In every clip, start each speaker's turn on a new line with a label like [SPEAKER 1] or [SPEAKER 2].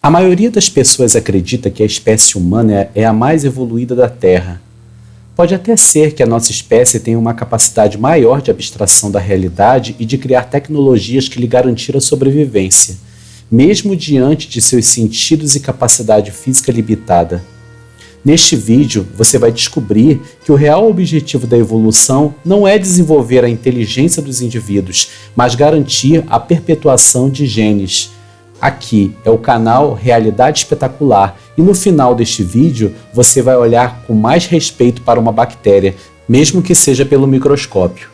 [SPEAKER 1] A maioria das pessoas acredita que a espécie humana é a mais evoluída da Terra. Pode até ser que a nossa espécie tenha uma capacidade maior de abstração da realidade e de criar tecnologias que lhe garantiram a sobrevivência, mesmo diante de seus sentidos e capacidade física limitada. Neste vídeo, você vai descobrir que o real objetivo da evolução não é desenvolver a inteligência dos indivíduos, mas garantir a perpetuação de genes. Aqui é o canal Realidade Espetacular e no final deste vídeo você vai olhar com mais respeito para uma bactéria, mesmo que seja pelo microscópio.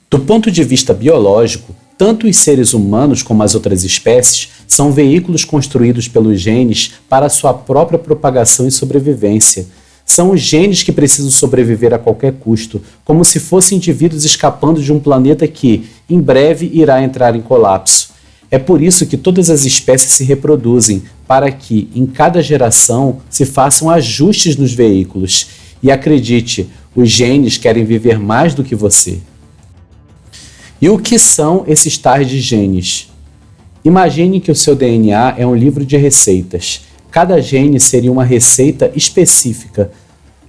[SPEAKER 1] Do ponto de vista biológico, tanto os seres humanos como as outras espécies são veículos construídos pelos genes para sua própria propagação e sobrevivência. São os genes que precisam sobreviver a qualquer custo, como se fossem indivíduos escapando de um planeta que, em breve, irá entrar em colapso. É por isso que todas as espécies se reproduzem, para que, em cada geração, se façam ajustes nos veículos. E acredite, os genes querem viver mais do que você. E o que são esses tais de genes? Imagine que o seu DNA é um livro de receitas. Cada gene seria uma receita específica.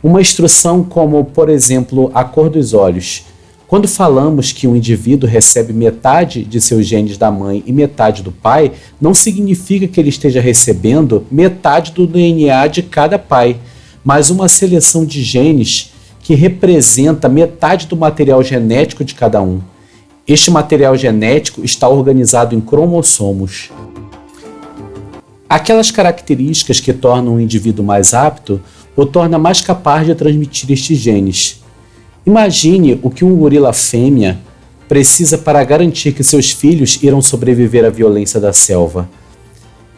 [SPEAKER 1] Uma instrução como, por exemplo, a cor dos olhos. Quando falamos que um indivíduo recebe metade de seus genes da mãe e metade do pai, não significa que ele esteja recebendo metade do DNA de cada pai, mas uma seleção de genes que representa metade do material genético de cada um. Este material genético está organizado em cromossomos. Aquelas características que tornam o indivíduo mais apto o torna mais capaz de transmitir estes genes. Imagine o que um gorila fêmea precisa para garantir que seus filhos irão sobreviver à violência da selva.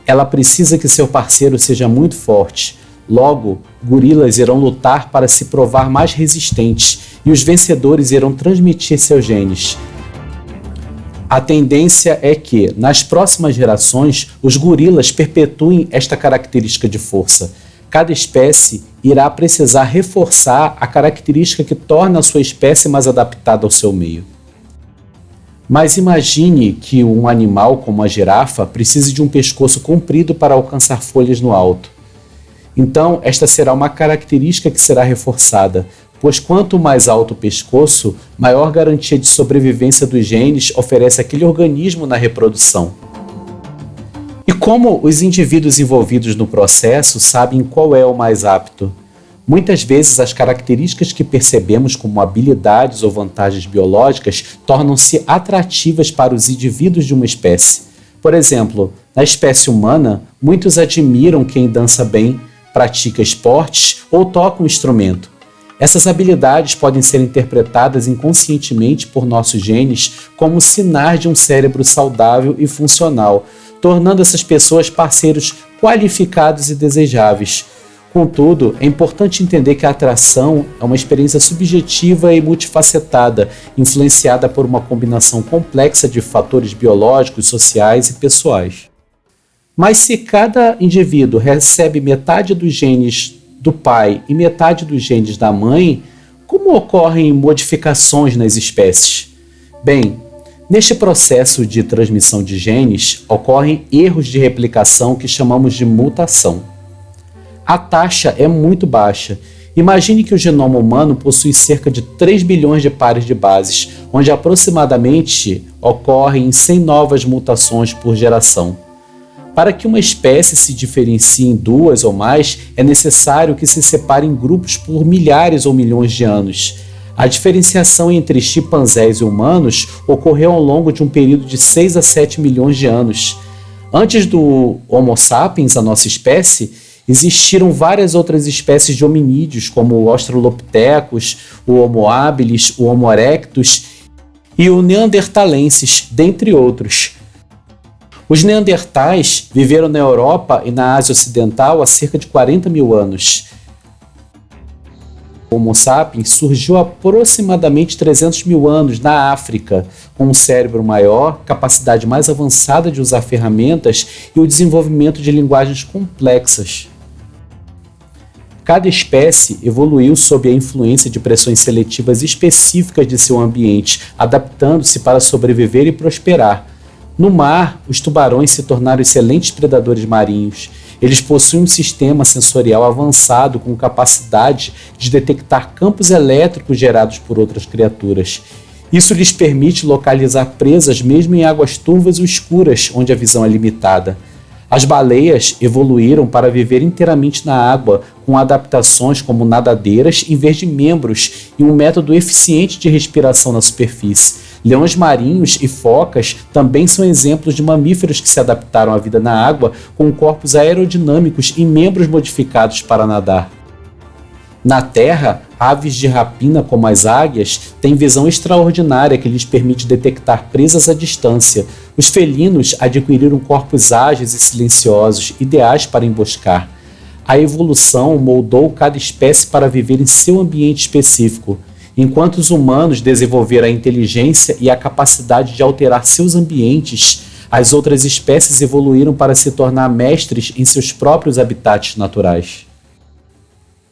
[SPEAKER 1] Ela precisa que seu parceiro seja muito forte. Logo, gorilas irão lutar para se provar mais resistentes e os vencedores irão transmitir seus genes. A tendência é que, nas próximas gerações, os gorilas perpetuem esta característica de força. Cada espécie irá precisar reforçar a característica que torna a sua espécie mais adaptada ao seu meio. Mas imagine que um animal como a girafa precise de um pescoço comprido para alcançar folhas no alto. Então, esta será uma característica que será reforçada, pois quanto mais alto o pescoço, maior garantia de sobrevivência dos genes oferece aquele organismo na reprodução. E como os indivíduos envolvidos no processo sabem qual é o mais apto? Muitas vezes as características que percebemos como habilidades ou vantagens biológicas tornam-se atrativas para os indivíduos de uma espécie. Por exemplo, na espécie humana, muitos admiram quem dança bem, pratica esportes ou toca um instrumento. Essas habilidades podem ser interpretadas inconscientemente por nossos genes como sinais de um cérebro saudável e funcional, tornando essas pessoas parceiros qualificados e desejáveis. Contudo, é importante entender que a atração é uma experiência subjetiva e multifacetada, influenciada por uma combinação complexa de fatores biológicos, sociais e pessoais. Mas se cada indivíduo recebe metade dos genes do pai e metade dos genes da mãe, como ocorrem modificações nas espécies? Bem, neste processo de transmissão de genes, ocorrem erros de replicação que chamamos de mutação. A taxa é muito baixa. Imagine que o genoma humano possui cerca de 3 bilhões de pares de bases, onde aproximadamente ocorrem 100 novas mutações por geração. Para que uma espécie se diferencie em duas ou mais, é necessário que se separe em grupos por milhares ou milhões de anos. A diferenciação entre chimpanzés e humanos ocorreu ao longo de um período de 6 a 7 milhões de anos. Antes do Homo sapiens, a nossa espécie, existiram várias outras espécies de hominídeos, como o Australopithecus, o Homo habilis, o Homo erectus e o Neanderthalensis, dentre outros. Os neandertais viveram na Europa e na Ásia Ocidental há cerca de 40 mil anos. O Homo sapiens surgiu há aproximadamente 300 mil anos na África, com um cérebro maior, capacidade mais avançada de usar ferramentas e o desenvolvimento de linguagens complexas. Cada espécie evoluiu sob a influência de pressões seletivas específicas de seu ambiente, adaptando-se para sobreviver e prosperar. No mar, os tubarões se tornaram excelentes predadores marinhos. Eles possuem um sistema sensorial avançado com capacidade de detectar campos elétricos gerados por outras criaturas. Isso lhes permite localizar presas mesmo em águas turvas ou escuras, onde a visão é limitada. As baleias evoluíram para viver inteiramente na água, com adaptações como nadadeiras em vez de membros e um método eficiente de respiração na superfície. Leões marinhos e focas também são exemplos de mamíferos que se adaptaram à vida na água com corpos aerodinâmicos e membros modificados para nadar. Na terra, aves de rapina como as águias têm visão extraordinária que lhes permite detectar presas à distância. Os felinos adquiriram corpos ágeis e silenciosos, ideais para emboscar. A evolução moldou cada espécie para viver em seu ambiente específico. Enquanto os humanos desenvolveram a inteligência e a capacidade de alterar seus ambientes, as outras espécies evoluíram para se tornar mestres em seus próprios habitats naturais.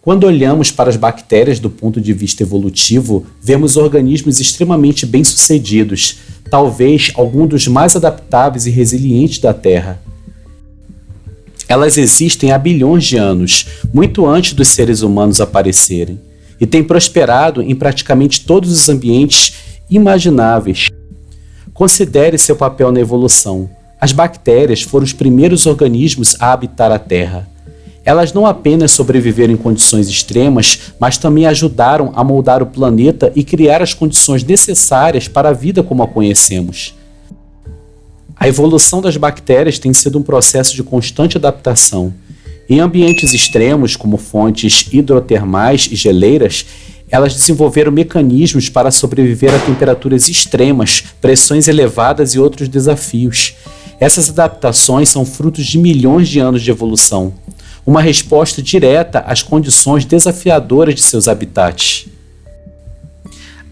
[SPEAKER 1] Quando olhamos para as bactérias do ponto de vista evolutivo, vemos organismos extremamente bem-sucedidos, talvez alguns dos mais adaptáveis e resilientes da Terra. Elas existem há bilhões de anos, muito antes dos seres humanos aparecerem, e têm prosperado em praticamente todos os ambientes imagináveis. Considere seu papel na evolução. As bactérias foram os primeiros organismos a habitar a Terra. Elas não apenas sobreviveram em condições extremas, mas também ajudaram a moldar o planeta e criar as condições necessárias para a vida como a conhecemos. A evolução das bactérias tem sido um processo de constante adaptação. Em ambientes extremos, como fontes hidrotermais e geleiras, elas desenvolveram mecanismos para sobreviver a temperaturas extremas, pressões elevadas e outros desafios. Essas adaptações são frutos de milhões de anos de evolução, uma resposta direta às condições desafiadoras de seus habitats.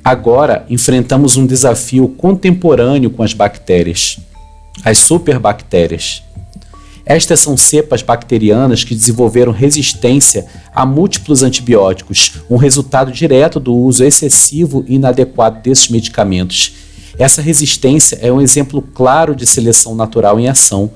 [SPEAKER 1] Agora, enfrentamos um desafio contemporâneo com as bactérias, as superbactérias. Estas são cepas bacterianas que desenvolveram resistência a múltiplos antibióticos, um resultado direto do uso excessivo e inadequado desses medicamentos. Essa resistência é um exemplo claro de seleção natural em ação.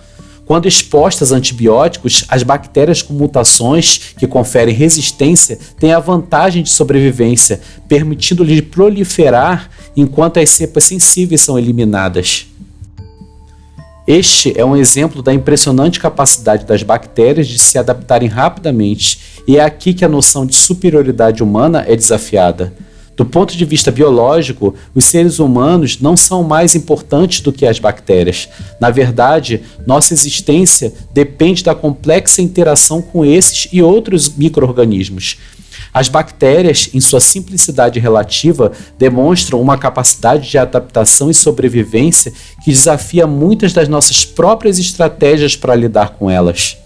[SPEAKER 1] Quando expostas a antibióticos, as bactérias com mutações que conferem resistência têm a vantagem de sobrevivência, permitindo-lhes proliferar enquanto as cepas sensíveis são eliminadas. Este é um exemplo da impressionante capacidade das bactérias de se adaptarem rapidamente, e é aqui que a noção de superioridade humana é desafiada. Do ponto de vista biológico, os seres humanos não são mais importantes do que as bactérias. Na verdade, nossa existência depende da complexa interação com esses e outros micro-organismos. As bactérias, em sua simplicidade relativa, demonstram uma capacidade de adaptação e sobrevivência que desafia muitas das nossas próprias estratégias para lidar com elas.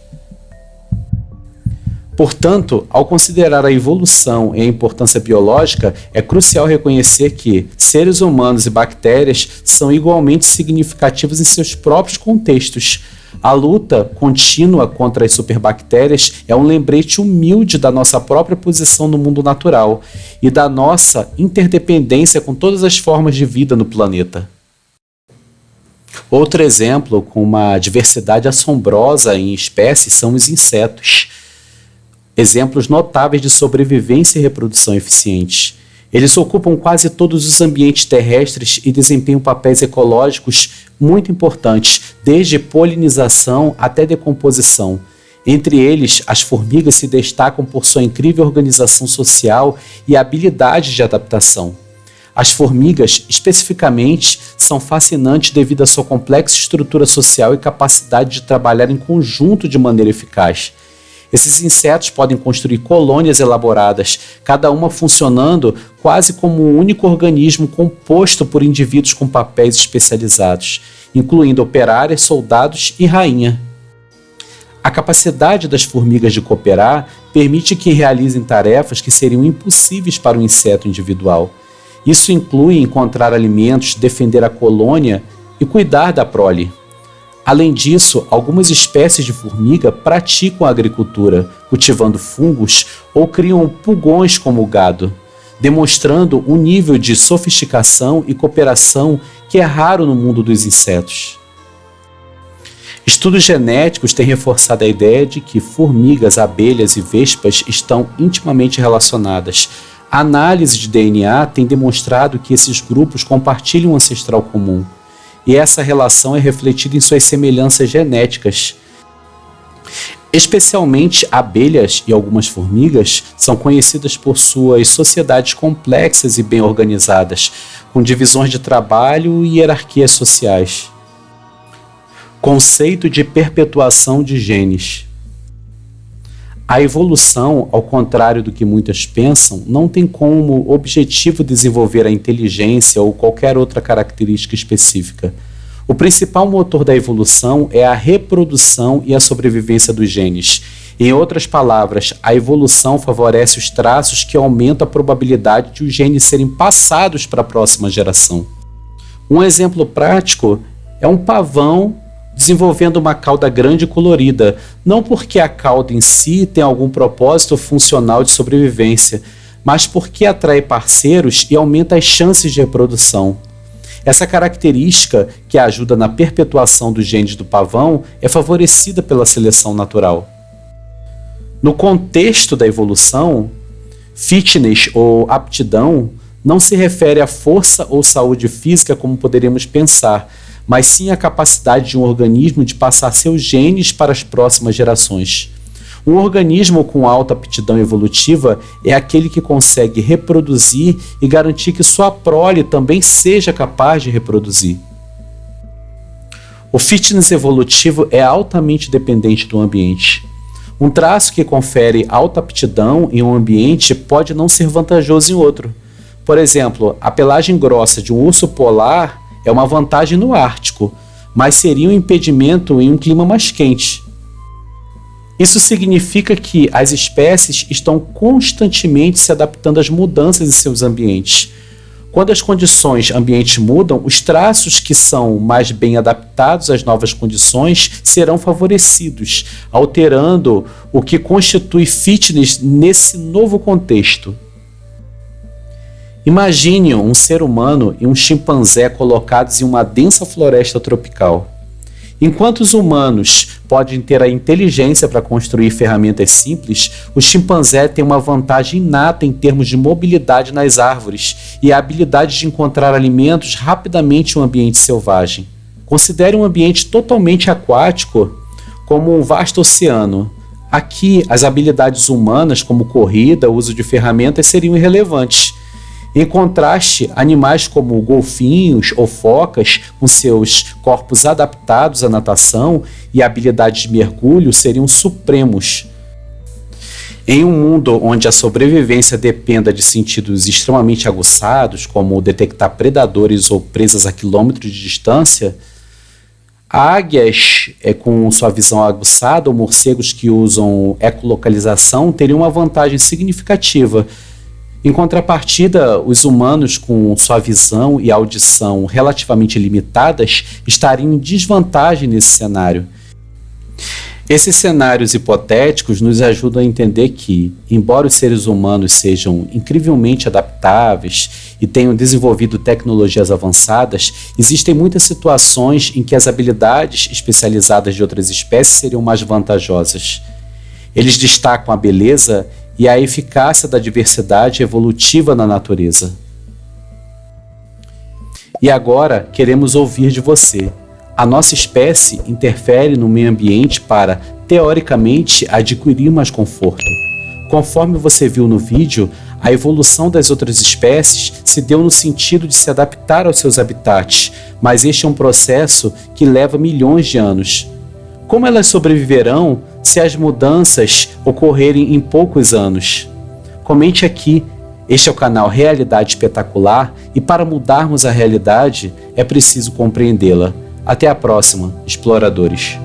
[SPEAKER 1] Portanto, ao considerar a evolução e a importância biológica, é crucial reconhecer que seres humanos e bactérias são igualmente significativos em seus próprios contextos. A luta contínua contra as superbactérias é um lembrete humilde da nossa própria posição no mundo natural e da nossa interdependência com todas as formas de vida no planeta. Outro exemplo com uma diversidade assombrosa em espécies são os insetos. Exemplos notáveis de sobrevivência e reprodução eficientes. Eles ocupam quase todos os ambientes terrestres e desempenham papéis ecológicos muito importantes, desde polinização até decomposição. Entre eles, as formigas se destacam por sua incrível organização social e habilidade de adaptação. As formigas, especificamente, são fascinantes devido à sua complexa estrutura social e capacidade de trabalhar em conjunto de maneira eficaz. Esses insetos podem construir colônias elaboradas, cada uma funcionando quase como um único organismo composto por indivíduos com papéis especializados, incluindo operárias, soldados e rainha. A capacidade das formigas de cooperar permite que realizem tarefas que seriam impossíveis para um inseto individual. Isso inclui encontrar alimentos, defender a colônia e cuidar da prole. Além disso, algumas espécies de formiga praticam a agricultura, cultivando fungos ou criam pulgões como o gado, demonstrando um nível de sofisticação e cooperação que é raro no mundo dos insetos. Estudos genéticos têm reforçado a ideia de que formigas, abelhas e vespas estão intimamente relacionadas. A análise de DNA tem demonstrado que esses grupos compartilham um ancestral comum, e essa relação é refletida em suas semelhanças genéticas. Especialmente abelhas e algumas formigas são conhecidas por suas sociedades complexas e bem organizadas, com divisões de trabalho e hierarquias sociais. Conceito de perpetuação de genes. A evolução, ao contrário do que muitos pensam, não tem como objetivo desenvolver a inteligência ou qualquer outra característica específica. O principal motor da evolução é a reprodução e a sobrevivência dos genes. Em outras palavras, a evolução favorece os traços que aumentam a probabilidade de os genes serem passados para a próxima geração. Um exemplo prático é um pavão desenvolvendo uma cauda grande e colorida, não porque a cauda em si tem algum propósito funcional de sobrevivência, mas porque atrai parceiros e aumenta as chances de reprodução. Essa característica, que ajuda na perpetuação dos genes do pavão, é favorecida pela seleção natural. No contexto da evolução, fitness ou aptidão não se refere à força ou saúde física como poderíamos pensar, mas sim à capacidade de um organismo de passar seus genes para as próximas gerações. Um organismo com alta aptidão evolutiva é aquele que consegue reproduzir e garantir que sua prole também seja capaz de reproduzir. O fitness evolutivo é altamente dependente do ambiente. Um traço que confere alta aptidão em um ambiente pode não ser vantajoso em outro. Por exemplo, a pelagem grossa de um urso polar é uma vantagem no Ártico, mas seria um impedimento em um clima mais quente. Isso significa que as espécies estão constantemente se adaptando às mudanças em seus ambientes. Quando as condições ambientes mudam, os traços que são mais bem adaptados às novas condições serão favorecidos, alterando o que constitui fitness nesse novo contexto. Imagine um ser humano e um chimpanzé colocados em uma densa floresta tropical. Enquanto os humanos podem ter a inteligência para construir ferramentas simples, o chimpanzé tem uma vantagem inata em termos de mobilidade nas árvores e a habilidade de encontrar alimentos rapidamente em um ambiente selvagem. Considere um ambiente totalmente aquático como um vasto oceano. Aqui, as habilidades humanas, como corrida, uso de ferramentas, seriam irrelevantes. Em contraste, animais como golfinhos ou focas, com seus corpos adaptados à natação e habilidades de mergulho, seriam supremos. Em um mundo onde a sobrevivência dependa de sentidos extremamente aguçados, como detectar predadores ou presas a quilômetros de distância, águias com sua visão aguçada ou morcegos que usam ecolocalização teriam uma vantagem significativa. Em contrapartida, os humanos com sua visão e audição relativamente limitadas estariam em desvantagem nesse cenário. Esses cenários hipotéticos nos ajudam a entender que, embora os seres humanos sejam incrivelmente adaptáveis e tenham desenvolvido tecnologias avançadas, existem muitas situações em que as habilidades especializadas de outras espécies seriam mais vantajosas. Eles destacam a beleza e a eficácia da diversidade evolutiva na natureza. E agora queremos ouvir de você. A nossa espécie interfere no meio ambiente para, teoricamente, adquirir mais conforto. Conforme você viu no vídeo, a evolução das outras espécies se deu no sentido de se adaptar aos seus habitats, mas este é um processo que leva milhões de anos. Como elas sobreviverão se as mudanças ocorrerem em poucos anos? Comente aqui. Este é o canal Realidade Espetacular e para mudarmos a realidade é preciso compreendê-la. Até a próxima, exploradores!